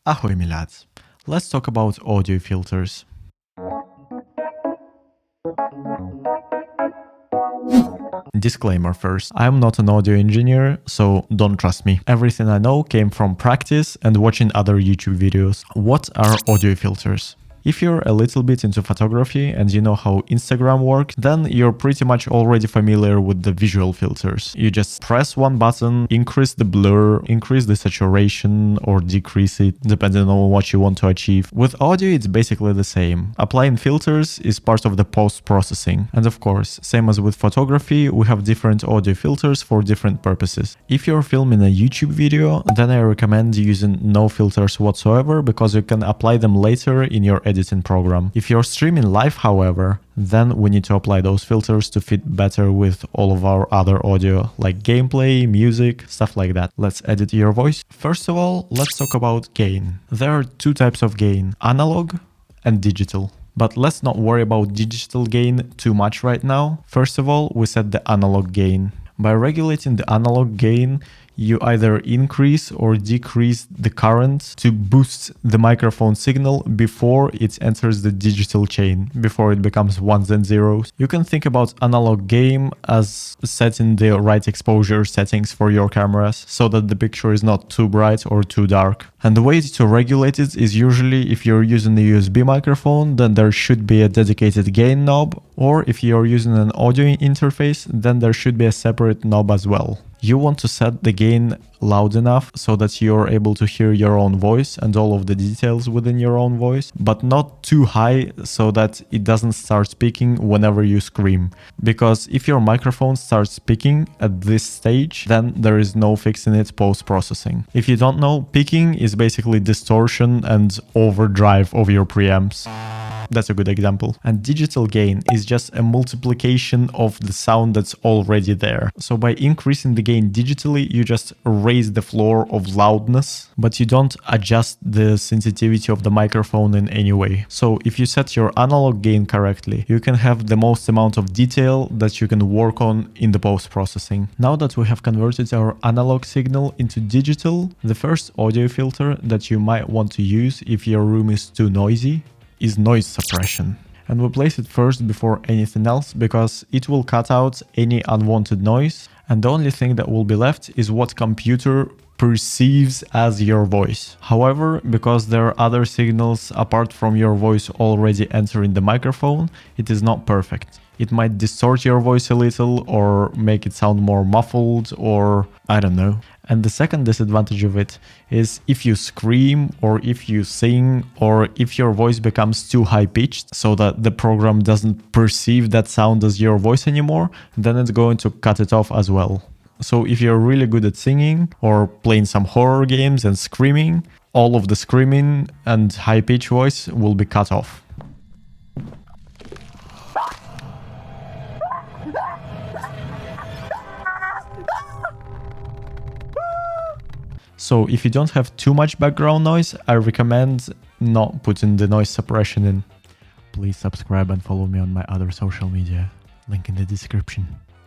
Ahoy my lads, let's talk about audio filters. Disclaimer first, I'm not an audio engineer, so don't trust me. Everything I know came from practice and watching other YouTube videos. What are audio filters? If you're a little bit into photography and you know how Instagram works, then you're pretty much already familiar with the visual filters. You just press one button, increase the blur, increase the saturation or decrease it, depending on what you want to achieve. With audio, it's basically the same. Applying filters is part of the post-processing. And of course, same as with photography, we have different audio filters for different purposes. If you're filming a YouTube video, then I recommend using no filters whatsoever because you can apply them later in your editing program. If you're streaming live, however, then we need to apply those filters to fit better with all of our other audio, like gameplay, music, stuff like that. Let's edit your voice. First of all, let's talk about gain. There are two types of gain, analog and digital. But let's not worry about digital gain too much right now. First of all, we set the analog gain. By regulating the analog gain, you either increase or decrease the current to boost the microphone signal before it enters the digital chain, before it becomes ones and zeros. You can think about analog gain as setting the right exposure settings for your cameras so that the picture is not too bright or too dark. And the way to regulate it is usually if you're using a USB microphone, then there should be a dedicated gain knob, or if you're using an audio interface, then there should be a separate knob as well. You want to set the gain loud enough so that you're able to hear your own voice and all of the details within your own voice, but not too high so that it doesn't start speaking whenever you scream. Because if your microphone starts speaking at this stage, then there is no fixing it post-processing. If you don't know, peaking is basically distortion and overdrive of your preamps. That's a good example. And digital gain is just a multiplication of the sound that's already there. So by increasing the gain digitally, you just raise the floor of loudness, but you don't adjust the sensitivity of the microphone in any way. So if you set your analog gain correctly, you can have the most amount of detail that you can work on in the post-processing. Now that we have converted our analog signal into digital, the first audio filter that you might want to use if your room is too noisy is noise suppression. And we place it first before anything else because it will cut out any unwanted noise, and the only thing that will be left is what computer perceives as your voice. However, because there are other signals apart from your voice already entering the microphone, it is not perfect. It might distort your voice a little or make it sound more muffled, or I don't know. And the second disadvantage of it is if you scream or if you sing or if your voice becomes too high-pitched so that the program doesn't perceive that sound as your voice anymore, then it's going to cut it off as well. So if you're really good at singing or playing some horror games and screaming, all of the screaming and high-pitched voice will be cut off. So if you don't have too much background noise, I recommend not putting the noise suppression in. Please subscribe and follow me on my other social media, link in the description.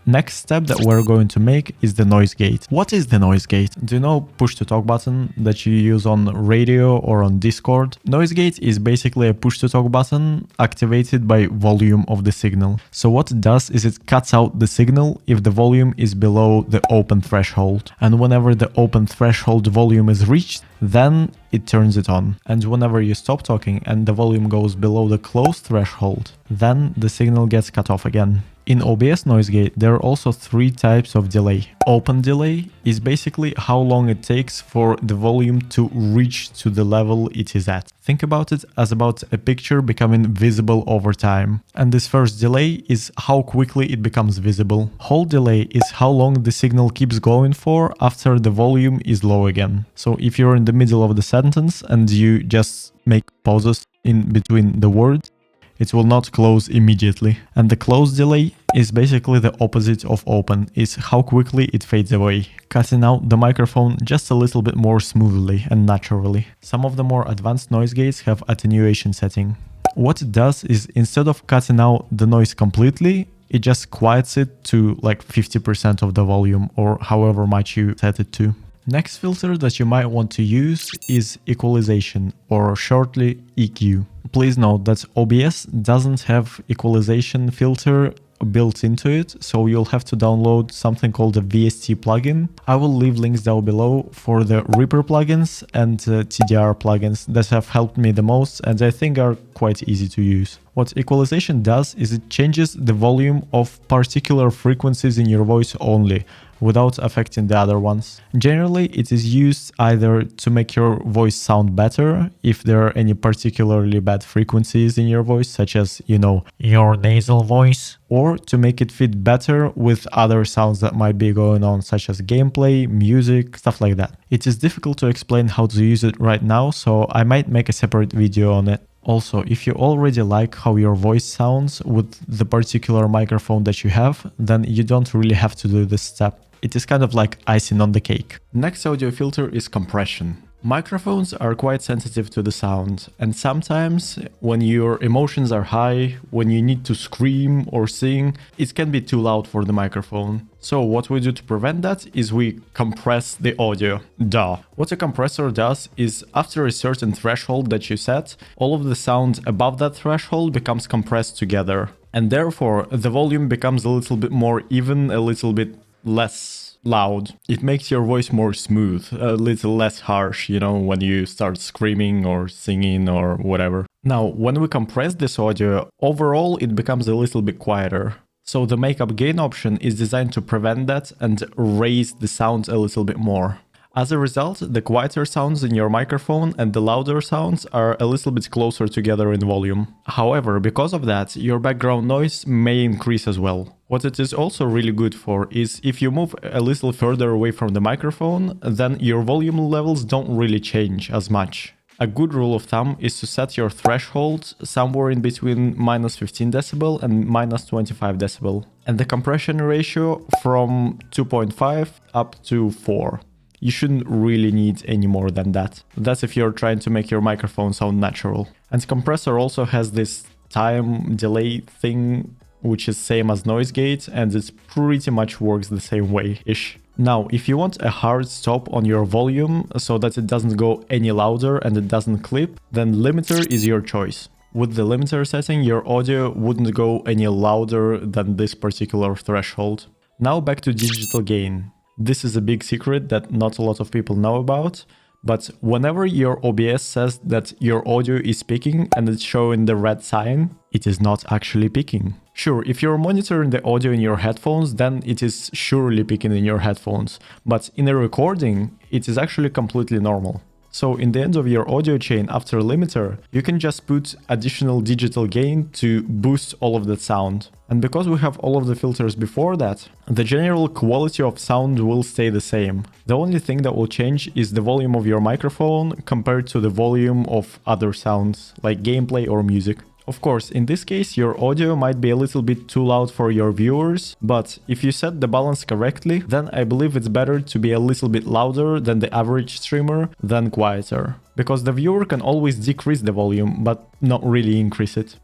Next step that we're going to make is the noise gate. What is the noise gate? Do you know push to talk button that you use on radio or on Discord? Noise gate is basically a push to talk button activated by volume of the signal. So what it does is it cuts out the signal if the volume is below the open threshold. And whenever the open threshold volume is reached, then it turns it on. And whenever you stop talking and the volume goes below the closed threshold, then the signal gets cut off again. In OBS noise gate, there are also three types of delay. Open delay is basically how long it takes for the volume to reach to the level it is at. Think about it as about a picture becoming visible over time. And this first delay is how quickly it becomes visible. Hold delay is how long the signal keeps going for after the volume is low again. So if you're in the middle of the sentence and you just make pauses in between the words, it will not close immediately. And the close delay is basically the opposite of open, is how quickly it fades away, cutting out the microphone just a little bit more smoothly and naturally. Some of the more advanced noise gates have attenuation setting. What it does is instead of cutting out the noise completely, it just quiets it to like 50% of the volume or however much you set it to. Next filter that you might want to use is equalization, or shortly EQ. Please note that OBS doesn't have equalization filter built into it, so you'll have to download something called a VST plugin. I will leave links down below for the Reaper plugins and TDR plugins that have helped me the most and I think are quite easy to use. What equalization does is it changes the volume of particular frequencies in your voice only, without affecting the other ones. Generally, it is used either to make your voice sound better, if there are any particularly bad frequencies in your voice, such as, your nasal voice, or to make it fit better with other sounds that might be going on, such as gameplay, music, stuff like that. It is difficult to explain how to use it right now, so I might make a separate video on it. Also, if you already like how your voice sounds with the particular microphone that you have, then you don't really have to do this step. It is kind of like icing on the cake. Next audio filter is compression. Microphones are quite sensitive to the sound, and sometimes when your emotions are high, when you need to scream or sing, it can be too loud for the microphone. So what we do to prevent that is we compress the audio. Duh. What a compressor does is after a certain threshold that you set, all of the sound above that threshold becomes compressed together. And therefore the volume becomes a little bit more even, a little bit less loud. It makes your voice more smooth, a little less harsh, when you start screaming or singing or whatever. Now, when we compress this audio, overall it becomes a little bit quieter. So the makeup gain option is designed to prevent that and raise the sound a little bit more. As a result, the quieter sounds in your microphone and the louder sounds are a little bit closer together in volume. However, because of that, your background noise may increase as well. What it is also really good for is if you move a little further away from the microphone, then your volume levels don't really change as much. A good rule of thumb is to set your threshold somewhere in between -15 dB and -25 dB, and the compression ratio from 2.5 up to 4. You shouldn't really need any more than that. That's if you're trying to make your microphone sound natural. And compressor also has this time delay thing, which is same as noise gate, and it pretty much works the same way-ish. Now, if you want a hard stop on your volume so that it doesn't go any louder and it doesn't clip, then limiter is your choice. With the limiter setting, your audio wouldn't go any louder than this particular threshold. Now back to digital gain. This is a big secret that not a lot of people know about, but whenever your OBS says that your audio is peaking and it's showing the red sign, it is not actually peaking. Sure, if you're monitoring the audio in your headphones, then it is surely peaking in your headphones, but in a recording, it is actually completely normal. So in the end of your audio chain after limiter, you can just put additional digital gain to boost all of that sound. And because we have all of the filters before that, the general quality of sound will stay the same. The only thing that will change is the volume of your microphone compared to the volume of other sounds, like gameplay or music. Of course, in this case, your audio might be a little bit too loud for your viewers, but if you set the balance correctly, then I believe it's better to be a little bit louder than the average streamer than quieter. Because the viewer can always decrease the volume, but not really increase it,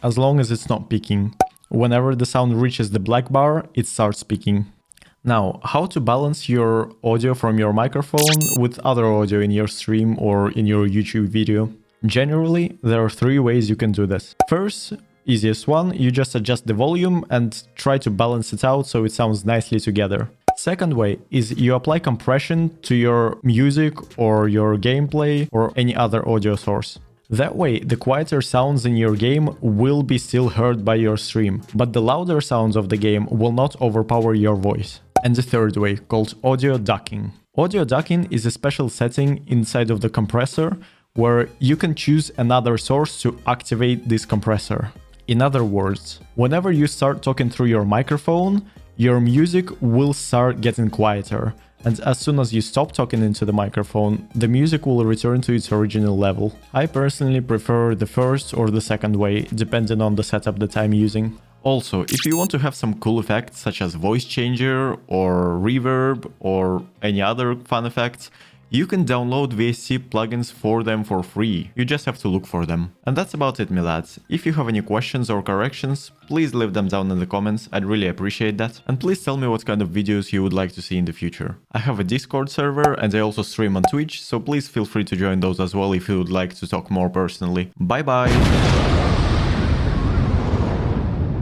as long as it's not peaking. Whenever the sound reaches the black bar, it starts peaking. Now, how to balance your audio from your microphone with other audio in your stream or in your YouTube video? Generally, there are 3 ways you can do this. First, easiest one, you just adjust the volume and try to balance it out so it sounds nicely together. Second way is you apply compression to your music or your gameplay or any other audio source. That way, the quieter sounds in your game will be still heard by your stream, but the louder sounds of the game will not overpower your voice. And the third way, called audio ducking. Audio ducking is a special setting inside of the compressor where you can choose another source to activate this compressor. In other words, whenever you start talking through your microphone, your music will start getting quieter, and as soon as you stop talking into the microphone, the music will return to its original level. I personally prefer the first or the second way, depending on the setup that I'm using. Also, if you want to have some cool effects such as voice changer or reverb or any other fun effects, You can download VSC plugins for them for free. You just have to look for them. And that's about it, my lads. If you have any questions or corrections, please leave them down in the comments. I'd really appreciate that. And please tell me what kind of videos you would like to see in the future. I have a Discord server and I also stream on Twitch, so please feel free to join those as well if you would like to talk more personally. Bye bye!